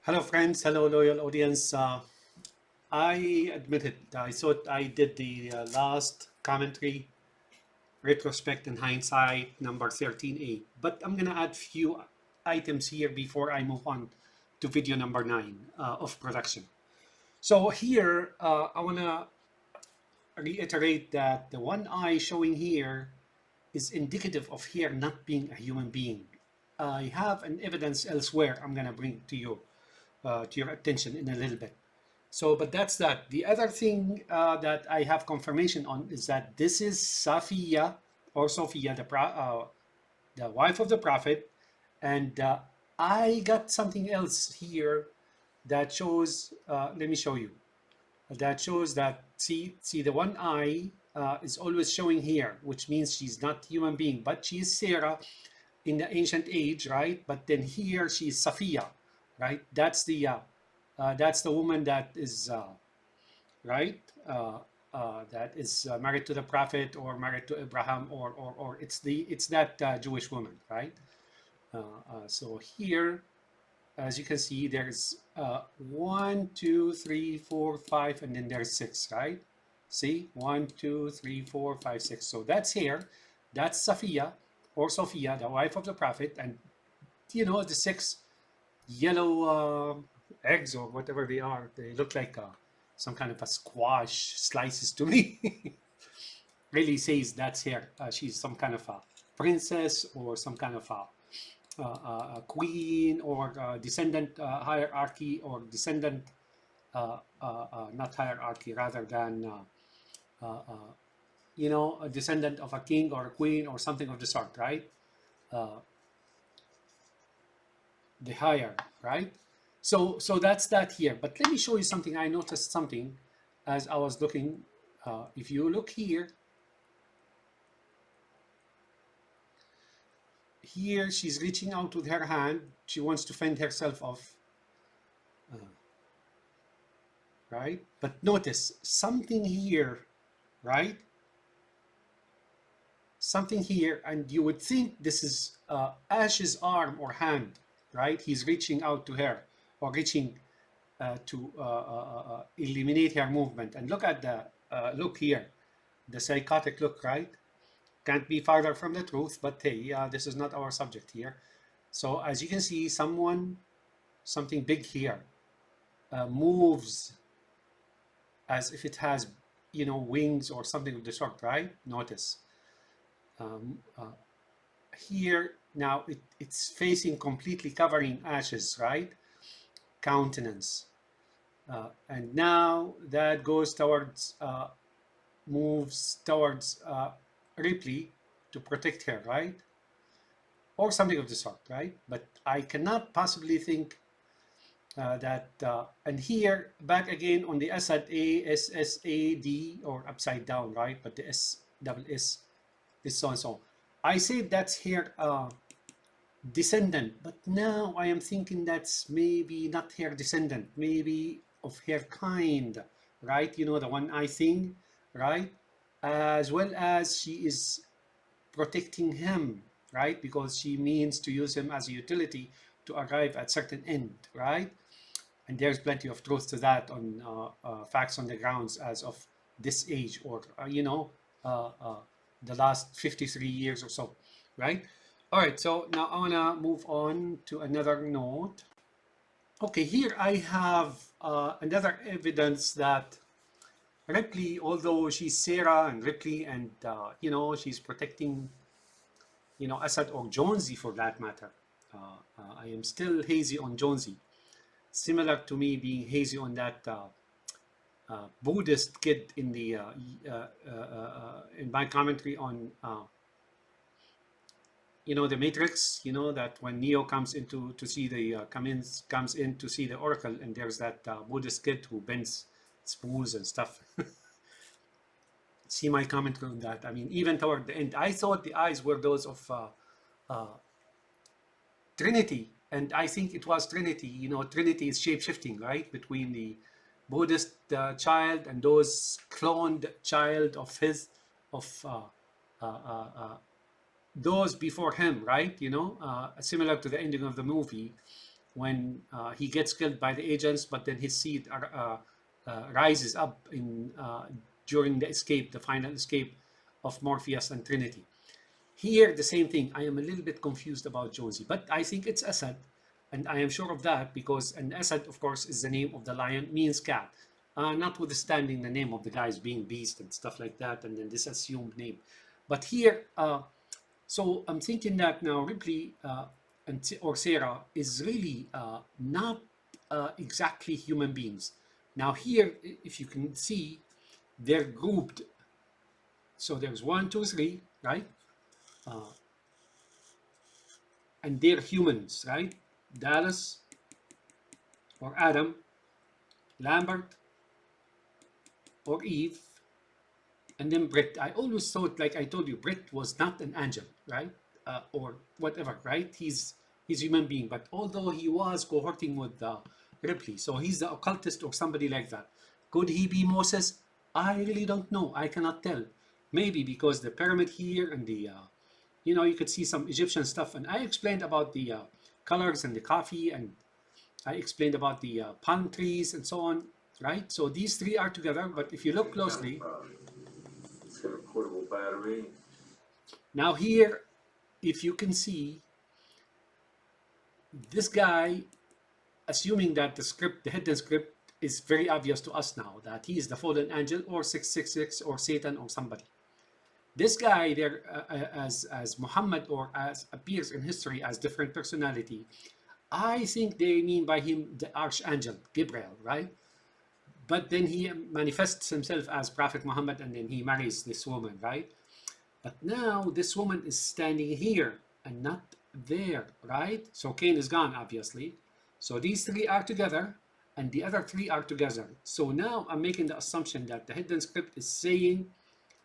Hello, friends. Hello, loyal audience. I admit it. I thought I did the last commentary, retrospect and hindsight, number 13A. But I'm going to add few items here before I move on to video number 9 of production. So here, I want to reiterate that the one eye showing here is indicative of here not being a human being. I have an evidence elsewhere I'm going to bring to your attention in a little bit. So, but that's that. The other thing that I have confirmation on is that this is Safiya or Sophia, the wife of the Prophet. And I got something else here that shows, let me show you, that shows that, see the one eye is always showing here, which means she's not human being, but she is Sarah in the ancient age, right? But then here she is Safiya, right? That's the woman that is right? That is married to the prophet or married to Abraham, or it's that Jewish woman, right? So here, as you can see, there's 1, 2, 3, 4, 5, and then there's 6, right? See, 1, 2, 3, 4, 5, 6. So that's here. That's Safiya or Sophia, the wife of the prophet, and the 6 yellow eggs or whatever they are. They look like some kind of a squash slices to me. Really says that's her. She's some kind of a princess or some kind of a queen or descendant hierarchy or descendant, not hierarchy, rather than a descendant of a king or a queen or something of the sort, right? The higher, right? So that's that here. But let me show you something. I noticed something as I was looking. If you look here, she's reaching out with her hand. She wants to fend herself off, right? But notice something here, right? Something here, and you would think this is Ash's arm or hand, right? He's reaching out to her or reaching to eliminate her movement. And look at the look here, the psychotic look, right? Can't be farther from the truth, but hey, this is not our subject here. So as you can see, something big here moves as if it has, wings or something of the sort, right? Notice um, here now it's facing completely covering Ash's, right? Countenance. And now that goes towards, moves towards Ripley to protect her, right? Or something of the sort, right? But I cannot possibly think that, and here, back again on the Assad A, S, S, A, D, or upside down, right? But the S, double S is so and so. I say that's here descendant, but now I am thinking that's maybe not her descendant, maybe of her kind, right? The one eye thing, right? As well as she is protecting him, right? Because she means to use him as a utility to arrive at certain end, right? And there's plenty of truth to that on facts on the grounds as of this age, or the last 53 years or so, right? All right, so now I want to move on to another note. Okay, here I have another evidence that Ripley, although she's Sarah and Ripley, and she's protecting, Assad or Jonesy for that matter. I am still hazy on Jonesy, similar to me being hazy on that Buddhist kid in the in my commentary on the Matrix. That when Neo comes into to see the comes in to see the Oracle, and there's that Buddhist kid who bends spoons and stuff. See my commentary on that. I mean, even toward the end, I thought the eyes were those of Trinity, and I think it was Trinity. Trinity is shape-shifting, right, between the Buddhist child and those cloned child of his, of those before him, right? Similar to the ending of the movie, when he gets killed by the agents, but then his seed rises up during the escape, the final escape of Morpheus and Trinity. Here, the same thing. I am a little bit confused about Jonesy, but I think it's Asad, and I am sure of that because, and Asad, of course, is the name of the lion, means cat, notwithstanding the name of the guys being beast and stuff like that, and then this assumed name. But here, so I'm thinking that now Ripley or Sarah is really not exactly human beings. Now here, if you can see, they're grouped. So there's 1, 2, 3, right? And they're humans, right? Dallas or Adam, Lambert or Eve, and then Britt. I always thought, like I told you, Britt was not an angel, right? Or whatever, right? He's a human being, but although he was cohorting with Ripley, so he's the occultist or somebody like that. Could he be Moses? I really don't know. I cannot tell. Maybe because the pyramid here and the, you could see some Egyptian stuff. And I explained about the colors and the coffee, and I explained about the palm trees and so on, right? So these three are together, but if you look closely, it's got a portable battery. Now here, if you can see, this guy, assuming that the script, the hidden script, is very obvious to us now that he is the fallen angel or 666 or Satan or somebody. This guy there, as Muhammad, or as appears in history as different personality, I think they mean by him the archangel Gabriel, right? But then he manifests himself as Prophet Muhammad, and then he marries this woman, right? But now this woman is standing here and not there, right? So Cain is gone, obviously. So these three are together and the other three are together. So now I'm making the assumption that the hidden script is saying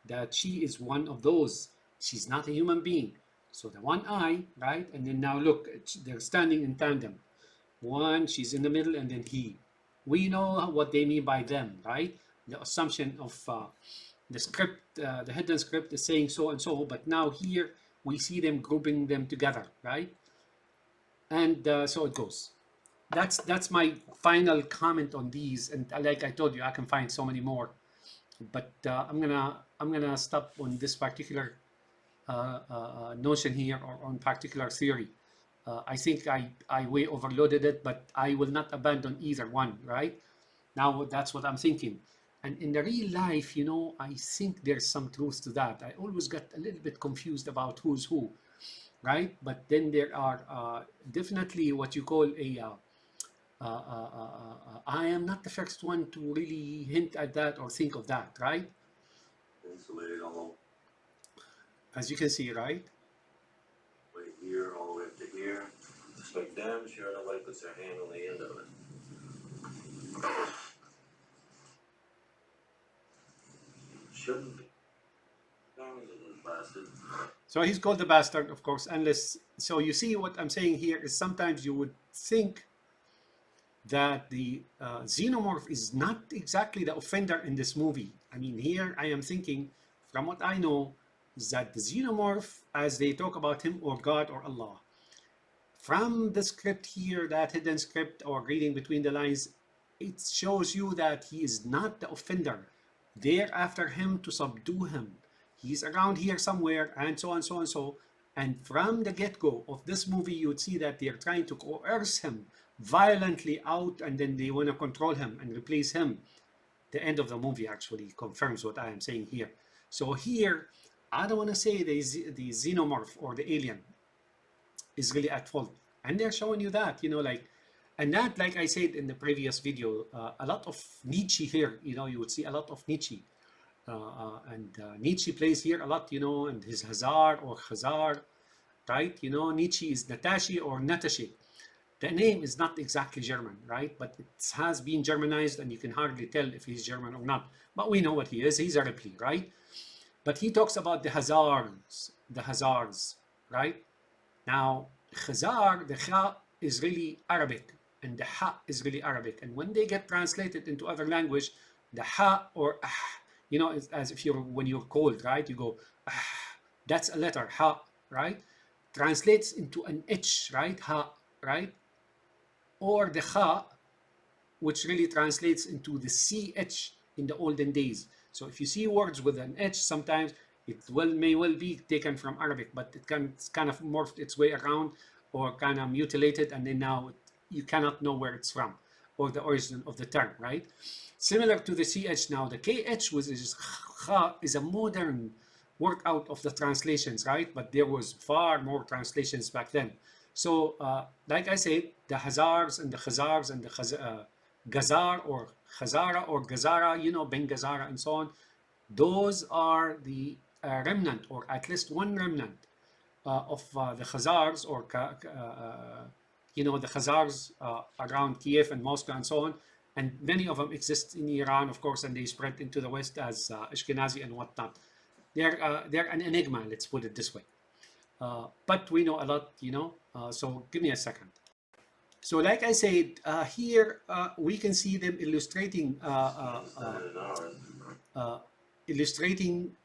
that she is one of those. She's not a human being. So the one eye, right? And then now look, they're standing in tandem. One, she's in the middle, and then he. We know what they mean by them, right? The assumption of the script, the hidden script is saying so and so, but now here we see them grouping them together, right? And so it goes. That's my final comment on these. And like I told you, I can find so many more, but I'm gonna stop on this particular notion here, or on particular theory. I think I way overloaded it, but I will not abandon either one, right? Now that's what I'm thinking. And in the real life, I think there's some truth to that. I always get a little bit confused about who's who, right? But then there are definitely what you call I am not the first one to really hint at that or think of that, right? Insulated all As you can see, right? the way here, all the way up to here. It's like damn sure nobody puts their hand on the end of it. Shouldn't be. Bastard. So he's called the bastard, of course, unless. So you see what I'm saying here is sometimes you would think that the xenomorph is not exactly the offender in this movie. I mean, here I am thinking, from what I know, is that the xenomorph, as they talk about him or God or Allah, from the script here, that hidden script or reading between the lines, it shows you that he is not the offender. They're after him to subdue him. He's around here somewhere, and so on, so on, so. And from the get-go of this movie, you would see that they're trying to coerce him violently out, and then they want to control him and replace him. The end of the movie actually confirms what I am saying here. So here, I don't want to say the xenomorph or the alien is really at fault. And they're showing you that, and that, like I said in the previous video, a lot of Nietzsche here, you would see a lot of Nietzsche. And Nietzsche plays here a lot, and his Hazar or Khazar, right? Nietzsche is Natashi or Natashi. The name is not exactly German, right? But it has been Germanized, and you can hardly tell if he's German or not. But we know what he is. He's a Ripley, right? But he talks about the Hazars, right? Now, Khazar, the Kha is really Arabic, and the Ha is really Arabic. And when they get translated into other language, the Ha or it's as if when you're cold, right? You go, that's a letter, Ha, right? Translates into an H, right? Ha, right? or the kha, which really translates into the ch in the olden days. So if you see words with an h, sometimes it may well be taken from Arabic, but it's kind of morphed its way around or kind of mutilated, and then now you cannot know where it's from or the origin of the term, right? Similar to the ch now, the kh, which is kha, is a modern workout of the translations, right? But there was far more translations back then. So, like I said, the Hazars and the Khazars and the Gazar or Khazara or Gazara, you know, Ben Gazara and so on, those are the remnant, or at least one remnant of the Khazars, or you know, the Khazars around Kiev and Moscow and so on. And many of them exist in Iran, of course, and they spread into the West as Ashkenazi and whatnot. They're an enigma, let's put it this way. But we know a lot, you know. So give me a second. So like I said, here we can see them illustrating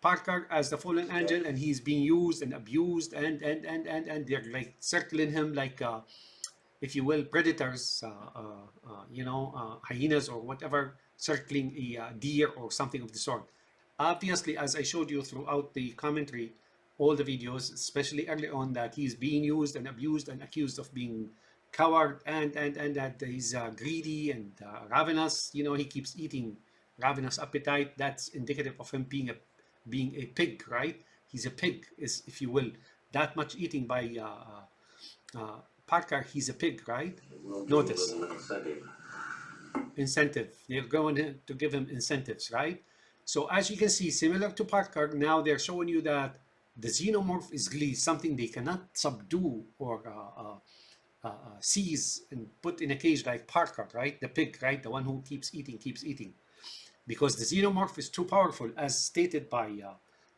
Parker as the fallen angel, and he's being used and abused, and they're like circling him like, if you will, predators, you know, hyenas or whatever, circling a deer or something of the sort. Obviously, as I showed you throughout the commentary, all the videos, especially early on, that he's being used and abused and accused of being coward, and that he's greedy and ravenous. You know, he keeps eating, ravenous appetite. That's indicative of him being a pig, right? He's a pig, is, if you will, that much eating by Parker. He's a pig, right? Notice incentive. They're going to give him incentives, right? So as you can see, similar to Parker, now they're showing you that the xenomorph is really something they cannot subdue or seize and put in a cage like Parker, right? The pig, right? The one who keeps eating. Because the xenomorph is too powerful, as stated by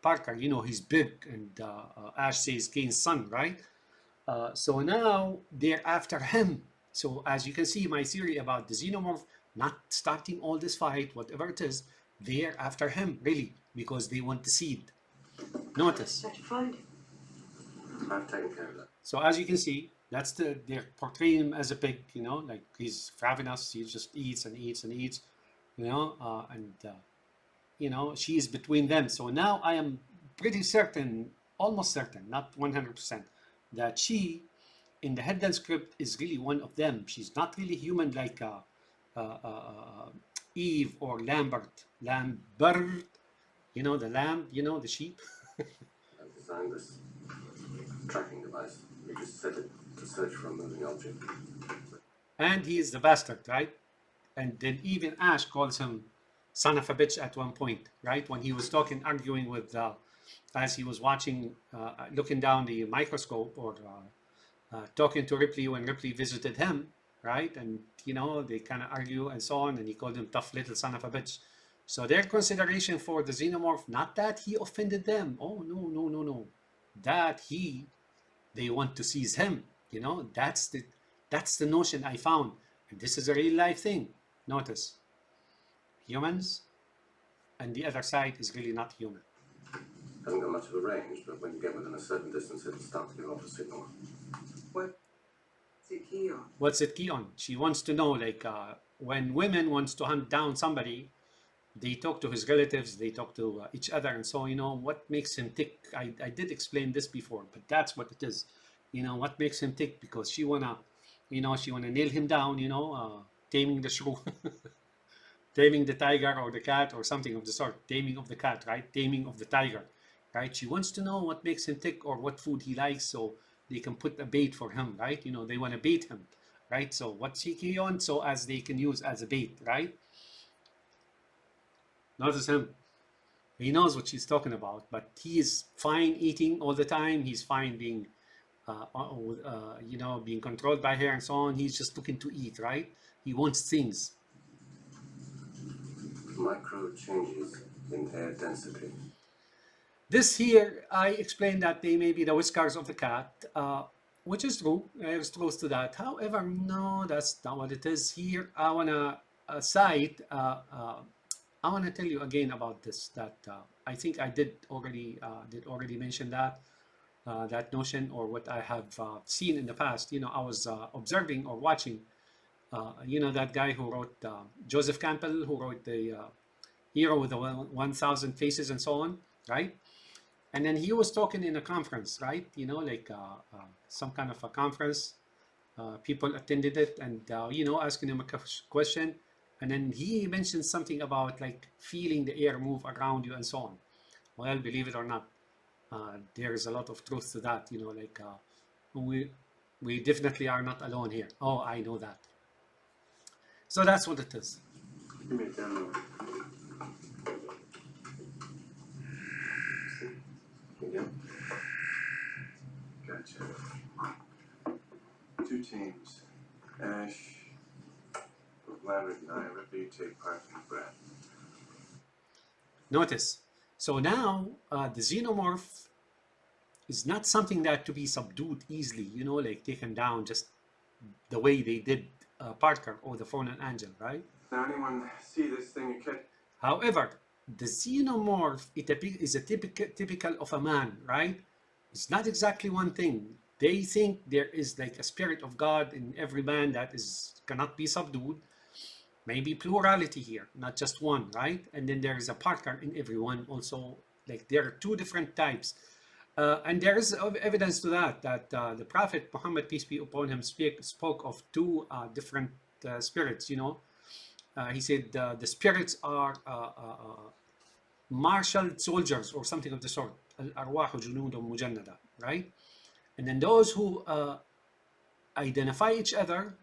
Parker. You know, he's big, and Ash says Kane's son, right? So now they're after him. So as you can see, my theory about the xenomorph not starting all this fight, whatever it is, they're after him, really, because they want the seed. Notice. I've taken care of that. So as you can see, that's they're portraying him as a pig, you know, like he's ravenous, he just eats and eats and eats, you know, you know, she's between them. So now I am pretty certain, almost certain, not 100%, that she, in the headline script, is really one of them. She's not really human like Eve or Lambert, you know, the lamb, you know, the sheep. I've designed this tracking device. You just set it to search for a moving object. And he is the bastard, right? And then even Ash calls him son of a bitch at one point, right? When he was arguing with, as he was watching, looking down the microscope, or talking to Ripley when Ripley visited him, right? And, you know, they kind of argue and so on, and he called him tough little son of a bitch. So their consideration for the xenomorph, not that he offended them. Oh, no. That they want to seize him. You know, that's the notion I found. And this is a real life thing. Notice, humans, and the other side is really not human. Hasn't got much of a range, but when you get within a certain distance, it'll start to give off a signal. What's it key on? What's it key on? She wants to know, like, when women wants to hunt down somebody, they talk to his relatives, they talk to each other, and so, you know, what makes him tick? I did explain this before, but that's what it is. You know, what makes him tick? Because she wanna nail him down, you know, taming the shrew, taming the tiger or the cat or something of the sort. Taming of the cat, right? Taming of the tiger, right? She wants to know what makes him tick or what food he likes, so they can put a bait for him, right? You know, they want to bait him, right? So what's he key on? So as they can use as a bait, right? Notice him. He knows what she's talking about, but he is fine eating all the time. He's fine being, you know, being controlled by her and so on. He's just looking to eat, right? He wants things. Micro changes in air density. This here, I explained that they may be the whiskers of the cat, which is true. There's truth to that. However, no, that's not what it is. Here, I want to cite, I want to tell you again about this, that I think I did already mention that, that notion, or what I have seen in the past. You know, I was observing or watching You know, that guy who wrote, Joseph Campbell, who wrote the Hero with the 1,000 Faces and so on, right? And then he was talking in a conference, right? You know, like some kind of a conference. People attended it and, you know, asking him a question. And then he mentioned something about like feeling the air move around you and so on. Well, believe it or not, there is a lot of truth to that. You know, like we definitely are not alone here. Oh, I know that. So that's what it is. Give me a demo. Yeah. Gotcha. 2 teams. Ash, Lambert, and I. Ripley, take part in the breath. Notice. So now the xenomorph is not something that to be subdued easily, you know, like taken down just the way they did Parker or the Fallen Angel, right? Now, anyone see this thing you catch? However, the xenomorph is a typical of a man, right? It's not exactly one thing. They think there is like a spirit of God in every man that cannot be subdued. Maybe plurality here, not just one, right? And then there is a Parker in everyone also. Like there are 2 different types. And there is evidence to that, the Prophet Muhammad, peace be upon him, spoke of 2 different spirits, you know. He said the spirits are marshaled soldiers or something of the sort. Al-arwahu junudun mujannada, right? And then those who identify each other,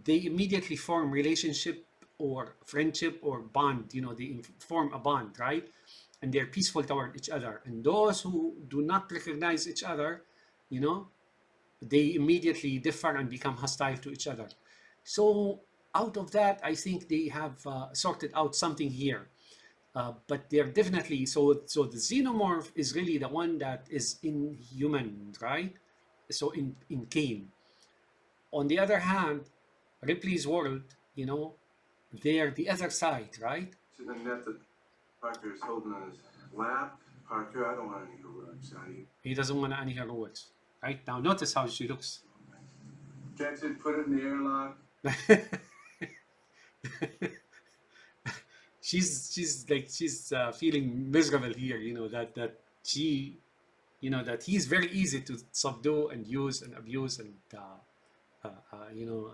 they immediately form relationship or friendship or bond, you know, they form a bond, right? And they're peaceful toward each other. And those who do not recognize each other, you know, they immediately differ and become hostile to each other. So out of that, I think they have sorted out something here. But they're definitely, so the xenomorph is really the one that is inhuman, right? So in Kane. On the other hand, Ripley's world, you know, they're the other side, right? To the net that Parker's holding on his lap. Parker, I don't want any heroics, honey. He doesn't want any heroics, right? Now notice how she looks. Catch it, put it in the airlock. she's feeling miserable here, you know, that she, you know, that he's very easy to subdue and use and abuse and you know,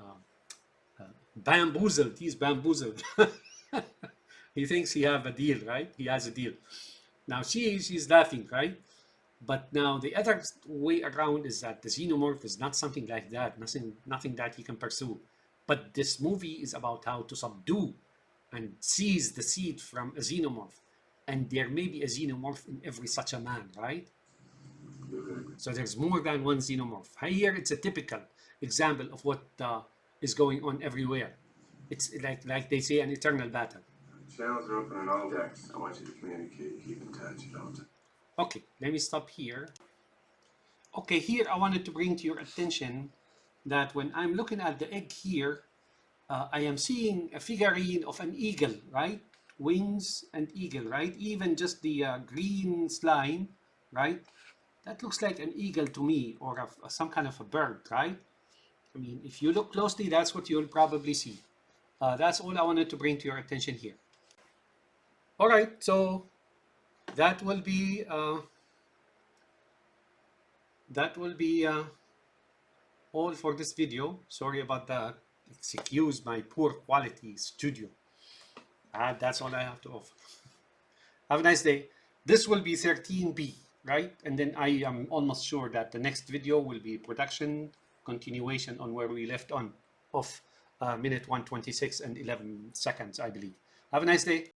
bamboozled. He's bamboozled. He thinks he have a deal, right? He has a deal. Now she's laughing, right? But now the other way around is that the xenomorph is not something like that, nothing that he can pursue. But this movie is about how to subdue and seize the seed from a xenomorph. And there may be a xenomorph in every such a man, right? So there's more than one xenomorph. Here it's a typical example of what is going on everywhere. It's like they say, an eternal battle. Channels are open on all decks. I want you to communicate, keep in touch at all times. Okay, let me stop here. Okay, here I wanted to bring to your attention that when I'm looking at the egg here, I am seeing a figurine of an eagle, right? Wings and eagle, right? Even just the green line, right? That looks like an eagle to me, or some kind of a bird, right? I mean, if you look closely, that's what you'll probably see. That's all I wanted to bring to your attention here. All right, so that will be all for this video. Sorry about that. Excuse my poor quality studio. That's all I have to offer. Have a nice day. This will be 13B, right? And then I am almost sure that the next video will be production continuation on where we left on of minute 126 and 11 seconds, I believe. Have a nice day.